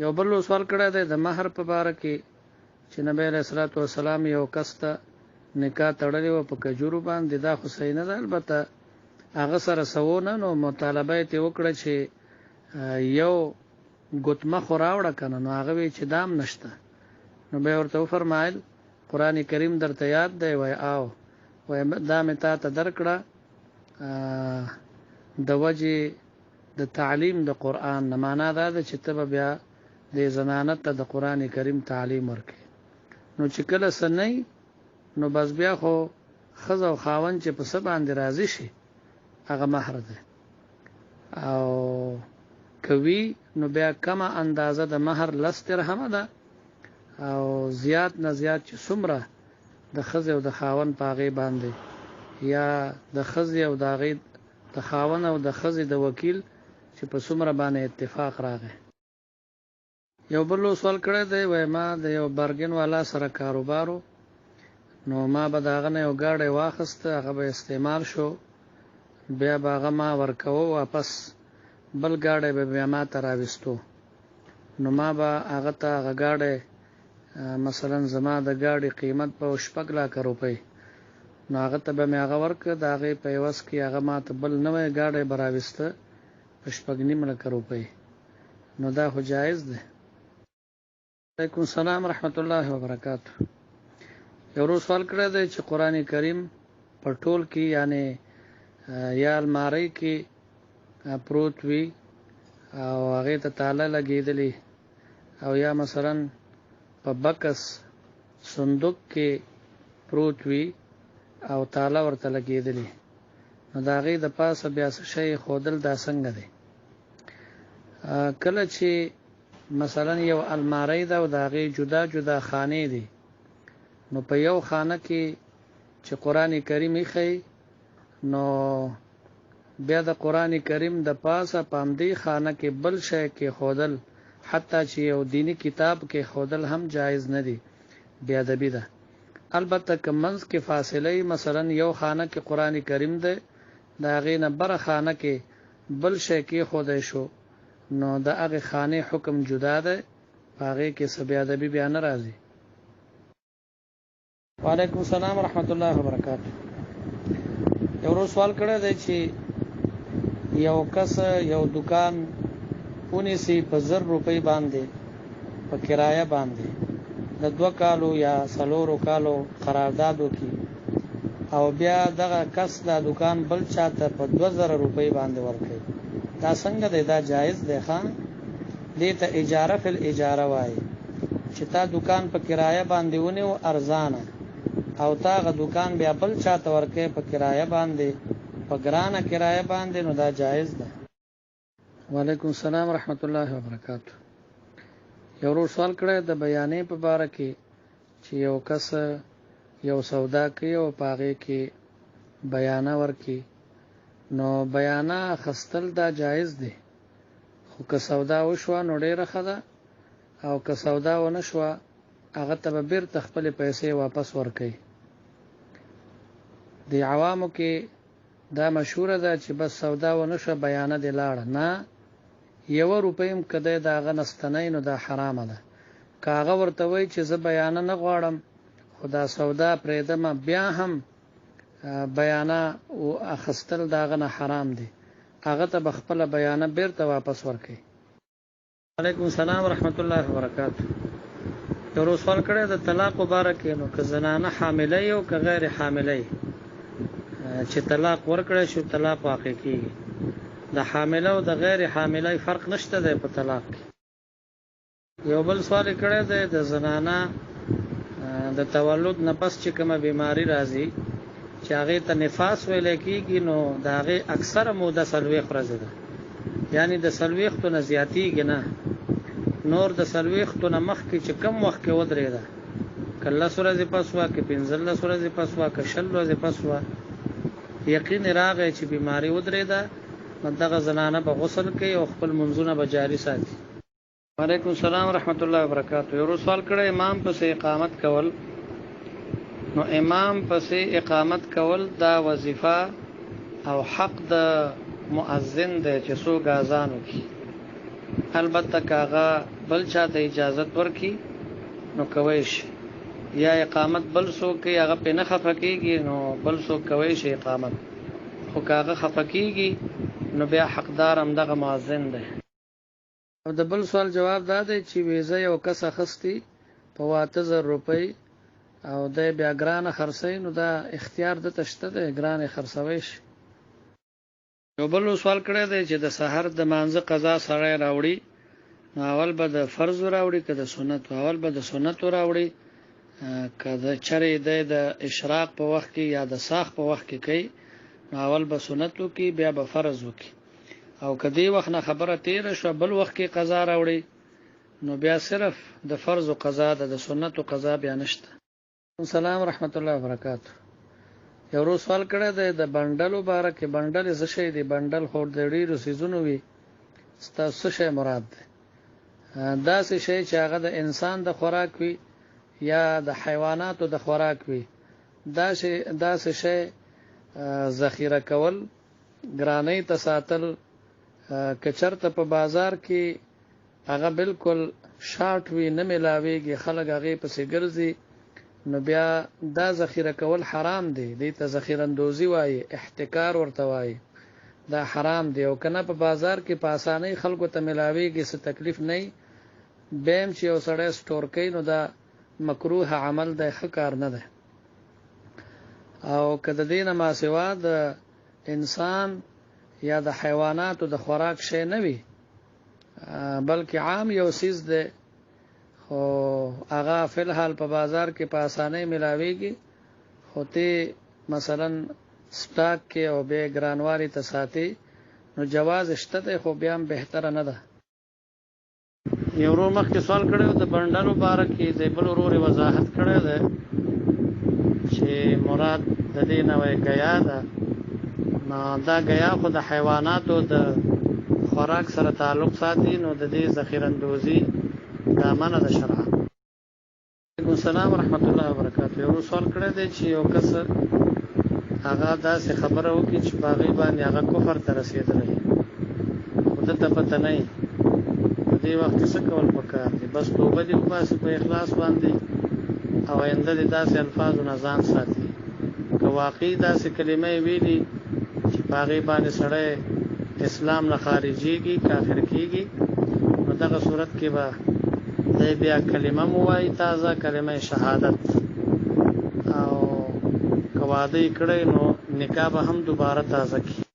یو بل سوال کړی دی د مہر په باره کې چې نبی علیہ الصلوۃ والسلام یو کس ته نکاح تړلی و په کجورو باندې، دا خو صحیح نه ده. البته هغه سره سوونه نو مطالبه یې وکړه چې یو ګوتمه خو راوړه کنه، نو هغه وی چې دام نشته. نو به ورته فرمایل قران کریم درته یاد دی؟ وای آو. وای دا مې تا ته درکړه د وجه د تعلیم د قران نه، معنا دا ده چې ته بیا د زنانت ته د قران کریم تعلیم ورکې. نو چې کله سنئ نو بس بیا خو خزه او خاون چې په سبا باندې راضي شي هغه مہر ده، او کوي نو بیا کمه اندازه د مہر لس درهم ده، او زیات نه زیات چې څومره د خزه او د خاون پاغي باندې یا د خزه او د غي د خاون او د خزه د وکیل چې په څومره باندې اتفاق راغی. یو بل سوال کړی دی، وای ما د یو برګن والا سره کاروبارو، نو ما به داغه نه یو گاډي واخسته، هغه به استعمال شو، بیا به هغه ما ورکوه واپس، بل گاډي به بیا ما ته راوستو. نو ما به هغه ته هغه گاډي مثلا زما د گاډي قیمت په 6 لک روپۍ، نو هغه ته به مې هغه ورکړه، د هغې په عوض کې هغه ما ته بل نوی گاډي به راوسته په 6.5 لک روپۍ. نو دا خو جایز ده؟ وعلیکم السلام ورحمت الله وبرکاته. یو روز سوال کړی دی چې قران کریم په ټول کې یعنی یا الماری کې پروت وي او هغه ته تاله لګېدلی، او یا مثلا په بکس صندوق کې پروت وي او تاله ورته لګېدلی، نو دا هغې د پاسه بیا څه شی ښودل دا څنګه دی؟ کله چې مثلا یو الماری ده او د هغې جدا جدا خانې دي، نو په یو خانه کې چې قران کریم ایښی، نو بیا د قران کریم د پاسه پامدی خانه کې بل شی کې خودل، حتی چې یو دینی کتاب کې خودل هم جایز نه دی، بیا ادبی ده. البته کمنځ کې فاصله مثلا یو خانه کې قران کریم ده، دا غي نه بر خانه کې بل شی کې خودای شو، نو د هغه خانه حکم جدا ده، هغه کې سبیا ادبی بیان راځي. وعلیکم السلام ورحمت الله وبرکاته. یو روز سوال کړی دی چې یو کس یو دکان پونی سی په 1000 روپۍ باندې په کرایه باندې د 2 کالو یا 4 کالو قرارداد وکړي، او بیا دغه کس دا دکان بل چاته په 2000 روپۍ باندې ورکړي، دا څنګه دی؟ دا جایز دی؟ خان دې ته اجاره فل اجاره وایي چې تا دکان په کرایه باندې ونیو ارزانه، او تا غ دکان بیا بل چاته ورکې په کرایه باندې په ګرانه کرایه باندې، نو دا جایز ده؟ وعلیکم السلام ورحمت الله وبرکاته. یو ورو سوال کړی د بیانې په باره کې چې یو کس یو سودا کوي او پاغه کې بیانه ورکي، نو بیانه خستل دا جایز دی، خو که سودا وشو نو ډیره ښه ده، او که سودا ونه شو هغه ته به بیرته خپل پیسې واپس ورکړي. د عوامو کې دا مشهوره ده چې بس سودا ونه شو بیانه دی لاړه، نه 1 روپۍ کده دا غنستنې، نو دا حرامه ده. کاغه ورته وای چې زه بیانه نه غواړم، خدا سودا پرېدم، بیا هم بیانه او اخستل دا غنه حرام دي، هغه ته بخپل بیانه بیرته واپس ورکړي. وعلیکم السلام ورحمت الله وبرکاته. یو سوال کړی د طلاق مبارک، نو که زنانه حامله او که غیر حامله چې طلاق ورکړی شو طلاق واقع کیږي، د حامله او د غیر حامله فرق نشته دی په طلاق کې. یو بل سوال کړی دی د زنانه د تولد نه پس چې کومه بیماری راځي چې هغه ته نفاس ویل کېږي، نو دا هغه اکثره موده 40 ورځې ده، یعنی د 40 نه زیاتیږي نه، نور د 40 نه مخکې چې کم وخت کې ودرېده، کله ورځې پس وا کې 15 ورځې پس وا کې 20 ورځې پس وا، یقین راغی چې بیماری ودرېده، دغه زنانه به غسل کوي او خپل منځونه به جاری ساتي. وعلیکم السلام ورحمت الله وبرکاته. یو سوال کړی امام پسې اقامت کول، نو امام پسې اقامت کول دا وظیفه او حق د مؤذن دی چې څوک اذان وکړي، البته کاغه بل چاته اجازه ورکي نو کوي شي، یا اقامت بل څوک کوي هغه په نه خفقيږي نو بل څوک کوي شي اقامت، خو کاغه خفقيږي نو بیا حقدار هم دغه مؤذن دی. او د بل سوال جواب دا دی چې ویزه یو کس اخستی په 8000 روپۍ او د بیا ګرانه خرڅي نو دا اختیار د تشته دی ګرانه خرڅوي شي. یو بل سوال کړی دی چې د سحر د مانځه قضا سره راوړي نو اول به د فرض راوړي که د سنت، اول به د سنت راوړي که د چرې د اشراق په وخت کې یا د ساخ په وخت کې کوي نو اول به سنت وکي بیا به فرض وکي، او کدی وخت نه خبره تیر شو بل وخت کې قضا راوړي نو بیا صرف د فرض او قضا د سنت او قضا بیا نشته. السلام رحمت الله وبرکاته. یو ورو سوال کړی دی د بندل مبارک بندل څه شی دی؟ بندل خور د ډیرو سيزونو وي، ستاسو شی مراد دی دا څه شی چې هغه د انسان د خوراک وي یا د حیواناتو د خوراک وي، دا څه شی ذخیره کول ګرانۍ ته ساتل کچرته په بازار کې هغه بالکل شارټ وي نه ملاويږي خلک هغه پسې ګرځي نو بیا دا ذخیره کول حرام دی، دې ته ذخیره اندوزي وایي، احتکار ورته وایي، دا حرام دی. او کنه په بازار کې په اسانۍ خلکو ته ملاويږي څه تکلیف نه بیم چې یو سړی سٹور کوي نو دا مکروه عمل دی، ښه کار نه دی. او کله دینه ما سوا د انسان یا د حیواناتو د خوراک شی نه وي بلکې عام یو سیز دی خو هغه فل حال په بازار کې په اسانۍ ملاويږي، خو ته مثلا سٹاک کې او به ګرانوالي ته ساتي نو جواز شته دی، خو بیا هم بهتره نه ده. یو ورو مخکې سوال کړو د بندلو باره کې د بل ورو وضاحت کړی دی چې مراد د دې نه وایي غیا ده، نو دا غیا خو د حیواناتو د خوراک سره تعلق ساتي نو د دې ذخیره اندوزي دا منع ده شرعا. وعلیکم السلام ورحمت الله وبرکاته. یو سوال کړی دی چې یو کس هغه داسې خبره وکړي چې باغی باندې هغه کفر ته رسیدلی خو دته پته نه وي په دې وخت کې څه کول پکار دي؟ بس توبه دې وباسي په اخلاص باندې او آینده دې داسې الفاظو نه ځان ساتي. که واقعي داسې کلمې ویلي چې باغی باندې سړی اسلام نه خارجيږي کافر کیږي نو دغه صورت کې به دی بیا کلمه مو وایي تازه کلمه شهادت، او که واده یې کړی نو نکاح به هم دوباره تازه کړي.